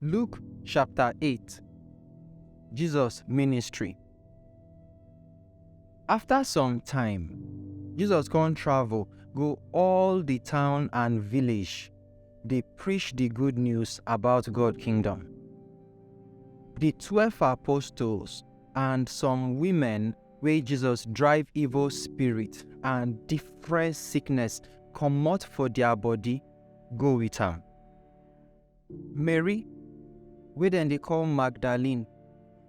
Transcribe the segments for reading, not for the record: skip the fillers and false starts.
Luke chapter 8. Jesus' ministry. After some time, Jesus come travel, go all the town and village. They preach the good news about God's kingdom. The 12 apostles and some women where Jesus drive evil spirit and different sickness comot for their body, go with him. Mary, wey dem dey call Magdalene,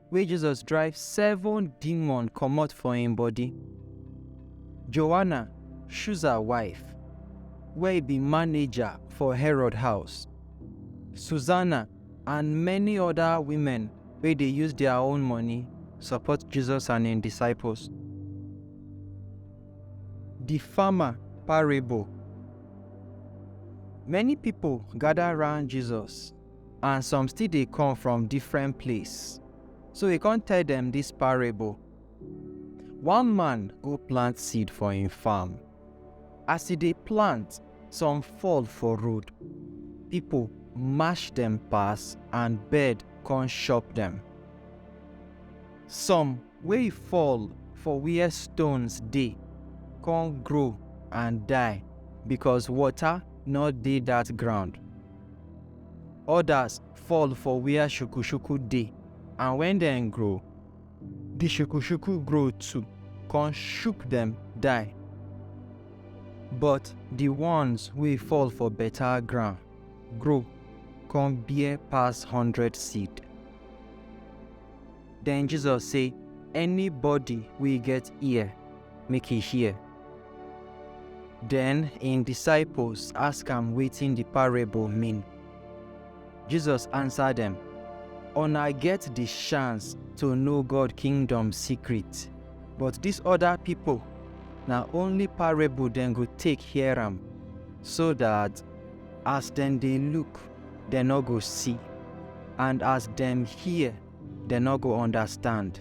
where Jesus drive 7 demons comot for him body. Joanna, Chusa wife, where be manager for Herod house. Susanna and many other women where they use their own money support Jesus and his disciples. The Farmer Parabol. Many people gather around Jesus, and some still they come from different places. So he can't tell them this parable. One man go plant seed for him farm. As he dey plant, some fall for road. People mash them pass and bird come chop them. Some wey fall for where stones dey, come grow and die because water not dey that ground. Others fall for where shukushuku dey, and when dem grow, the shukushuku grow too, come shook them die. But the ones wey fall for better ground grow, come bear pass 100 seed. Then Jesus say, anybody wey get ear, make he hear. Then him disciples ask am wetin the parable mean. Jesus answer them, una get the chance to know God kingdom secret, but these other people, na only parable dem go take hear am, so that as dem dey look, dem no go see, and as dem hear, dem no go understand.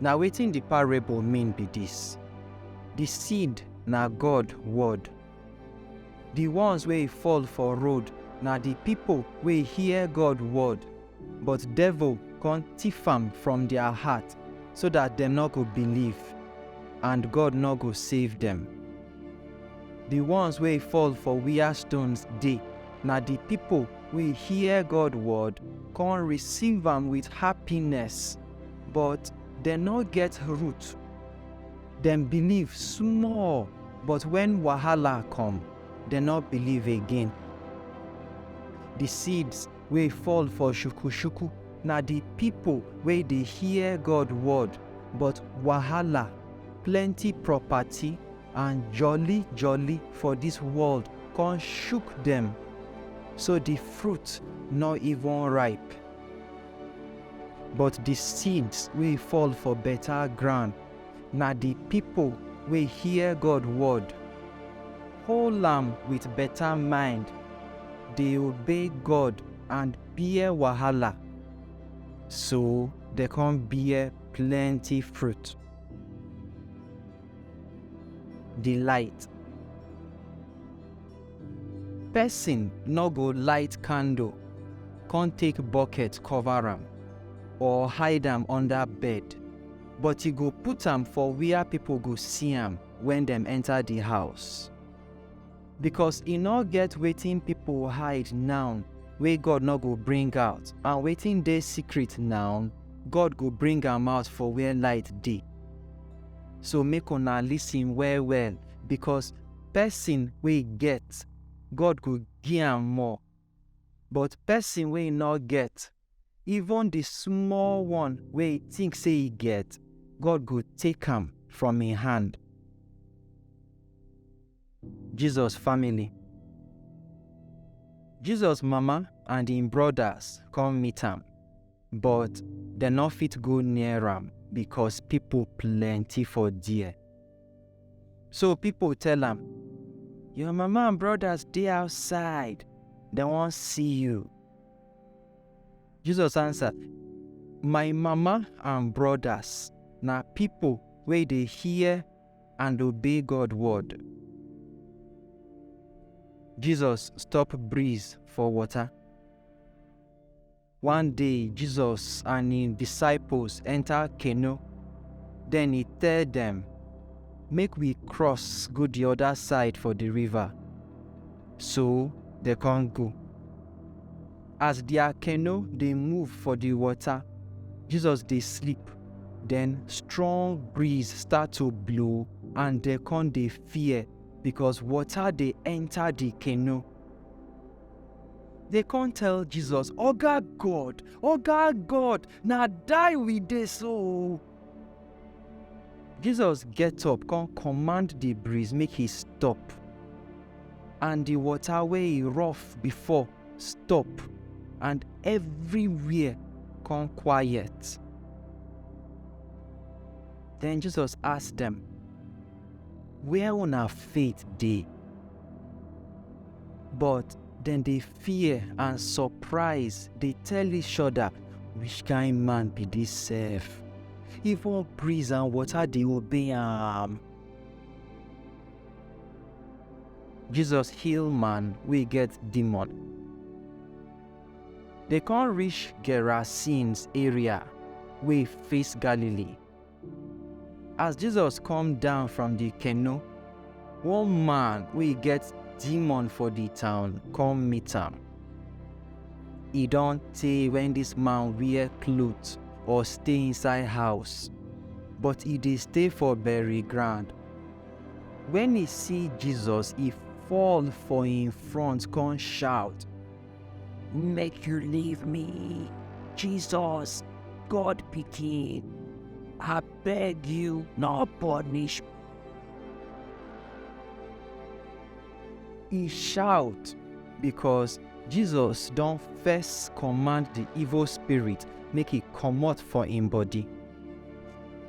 Na wetin the parable mean be this. The seed na God word. The ones wey fall for road na the people wey hear God word, but devil come thief am from their heart, so that dem no go believe, and God no go save them. The ones wey fall for where stones dey na the people wey hear God word, come receive am with happiness, but dem no get root. Dem believe small, but when wahala come, dem no believe again. The seeds wey fall for shukushuku na the people wey dey hear God word, but wahala, plenty property and jolly for this world come shook them, so the fruit no even ripe. But the seeds wey fall for better ground na the people wey hear God word, hold am with better mind, dey obey God and bear wahala, so they come bear plenty fruit. The light. Person no go light candle, come take bucket cover am, or hide am under bed, but he go put am for where people go see am when dem enter the house. Because e no get wetin people hide now wey God no go bring out, and wetin dey secret now, God go bring am out for where light dey. So make una listen well, because person wey get, God go give am more. But person wey no get, even the small one wey he think say he get, God go take am from him hand. Jesus family. Jesus mama and him brothers come meet am, but dem no fit go near am because people plenty for there. So people tell am, your mama and brothers dey outside, dem wan see you. Jesus answer, my mama and brothers na people wey dey hear and obey God word. Jesus stop breeze for water. One day, Jesus and his disciples enter canoe. Then he tell them, make we cross go the other side for the river. So they can't go. As their canoe they move for the water, Jesus they sleep. Then strong breeze start to blow and they can't they fear because water they enter the canoe. They can't tell Jesus, Oga God, now die with this so. Jesus get up, can command the breeze, make it stop. And the water way rough before stop. And everywhere come quiet. Then Jesus asked them, where una faith dey? But then they fear and surprise. They tell each other, which kind man be this sef? Even breeze and water they obey am. Jesus heal man we get demon. They can't reach Gerasenes area we face Galilee. As Jesus come down from the canoe, one man we get demon for the town come meet am. He don't say when this man wear clothes or stay inside house, but he dey stay for bury ground. When he see Jesus, he fall for in front, come shout, make you leave me, Jesus, God pikin, I beg you, not punish. He shout because Jesus don't first command the evil spirit make it comot for him body.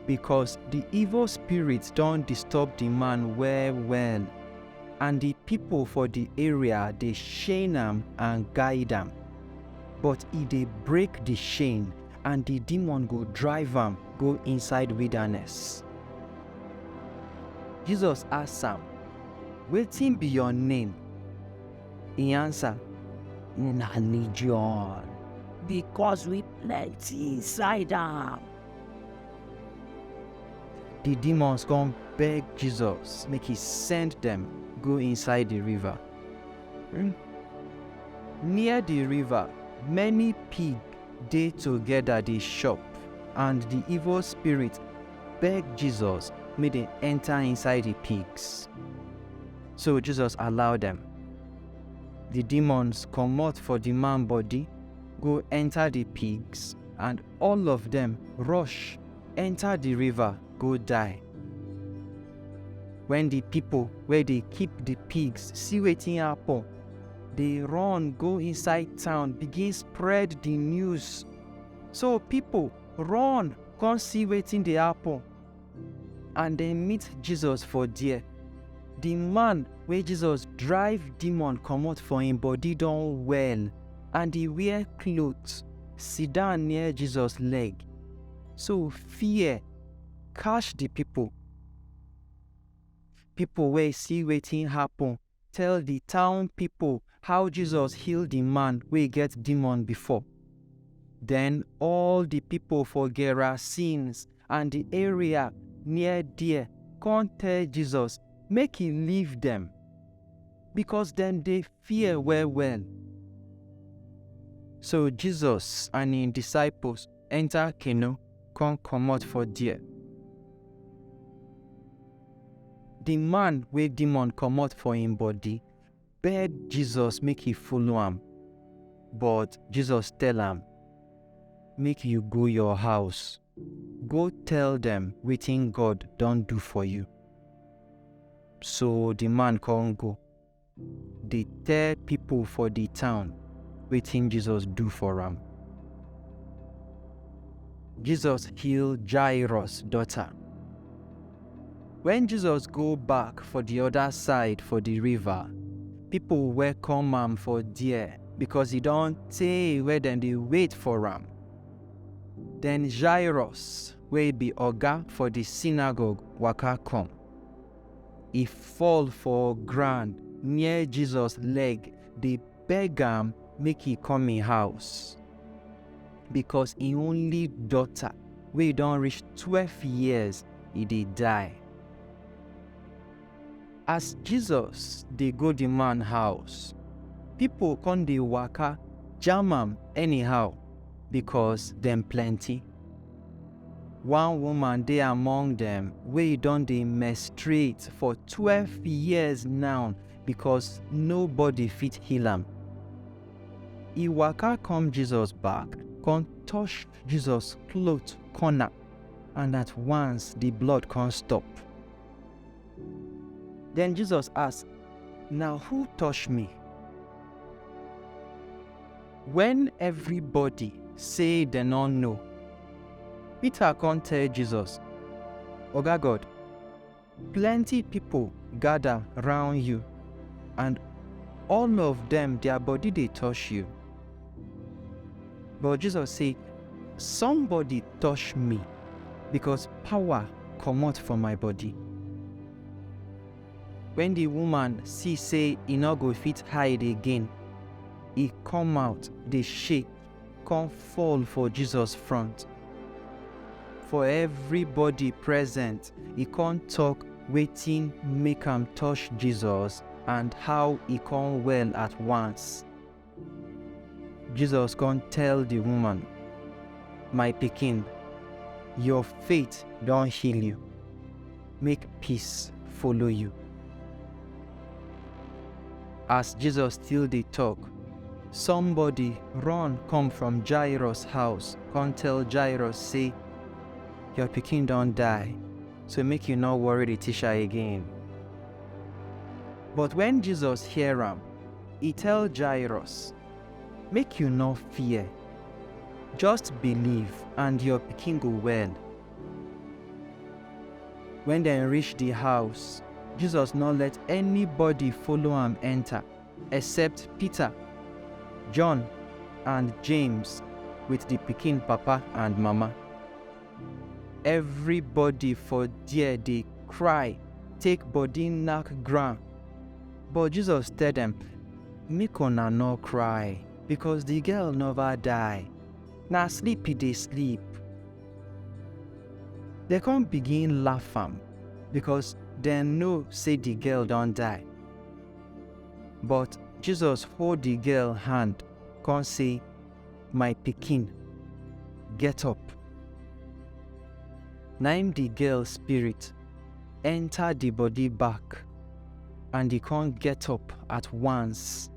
Because the evil spirit don't disturb the man well, and the people for the area they shame am and guide am. But he dey break the chain and the demon go drive am go inside wilderness. Jesus ask am, wetin be your name? He answer, na Legion, because we plenty inside am. The demons come beg Jesus make he send them go inside the river. Near the river, many pig dey together dey chop, and the evil spirit beg Jesus make they enter inside the pigs. So Jesus allowed them. The demons comot for the man body, go enter the pigs, and all of them rush, enter the river, go die. When the people where they keep the pigs see wetin happen, they run go inside town, begin spread the news. So people run, come see wetin dey happen, and they meet Jesus for there. The man where Jesus drive demon comot for him body don well, and he wear clothes, sit down near Jesus leg. So fear catch the people. People wey see wetin happen tell the town people how Jesus healed the man wey get demon before. Then all the people for Gerasenes and the area near there come tell Jesus make he leave them, because them they fear well. So Jesus and his disciples enter canoe, come comot for there. The man wey demon comot for him body beg Jesus make he follow am, but Jesus tell am, make you go your house, go tell them wetin God don do for you. So the man can't go. They tell people for the town wetin Jesus do for am. Jesus healed Jairus' daughter. When Jesus go back for the other side for the river, people welcome am for there because he don't stay where them they wait for am. Then Jairus, wey be oga for the synagogue, waka come. He fall for ground near Jesus leg, they beg am make he come in house. because im only daughter wey don reach 12 years e dey die. As Jesus dey go the man house, people come dey waka jam am anyhow because dem plenty. One woman dey among dem wey don dey menstruate for 12 years now because nobody fit heal am. E waka come Jesus back, come touch Jesus cloth corner, and at once the blood come stop. Then Jesus ask, "Now who touch me?" When everybody say dem no know, Peter come tell Jesus, "Oga God, plenty people gather round you, and all of them their body dey touch you." But Jesus say, "Somebody touch me because power comot from my body." When the woman see say e no go fit hide again, e come out dey shake, come fall for Jesus front. For everybody present, e come talk wetin make am touch Jesus and how e come well at once. Jesus come tell the woman, "My pikin, your faith don heal you. Make peace follow you." As Jesus still dey talk, somebody run come from Jairus house, come tell Jairus say, "Your pikin don die, so make you no worry the teacher again." But when Jesus hear am, e tell Jairus, "Make you no fear, just believe and your pikin go well." When dem reach the house, Jesus no let anybody follow am enter except Peter, John and James with the pikin papa and mama. Everybody for there dey cry, take body knack ground. But Jesus tell dem, "Make una no cry, because the girl never die. Na sleep e dey sleep." They come begin laugh am because dem know say the girl don die. But Jesus hold the girl hand, come say, "My pikin, get up." Na im the girl spirit enter the body back, and e come get up at once.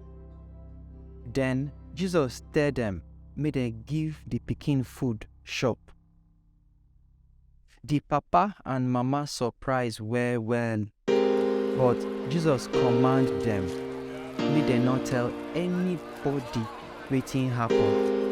Then Jesus tell dem make dem give the pikin food chop. The papa and mama surprise well well, but Jesus command dem make dem not tell anybody wetin happen.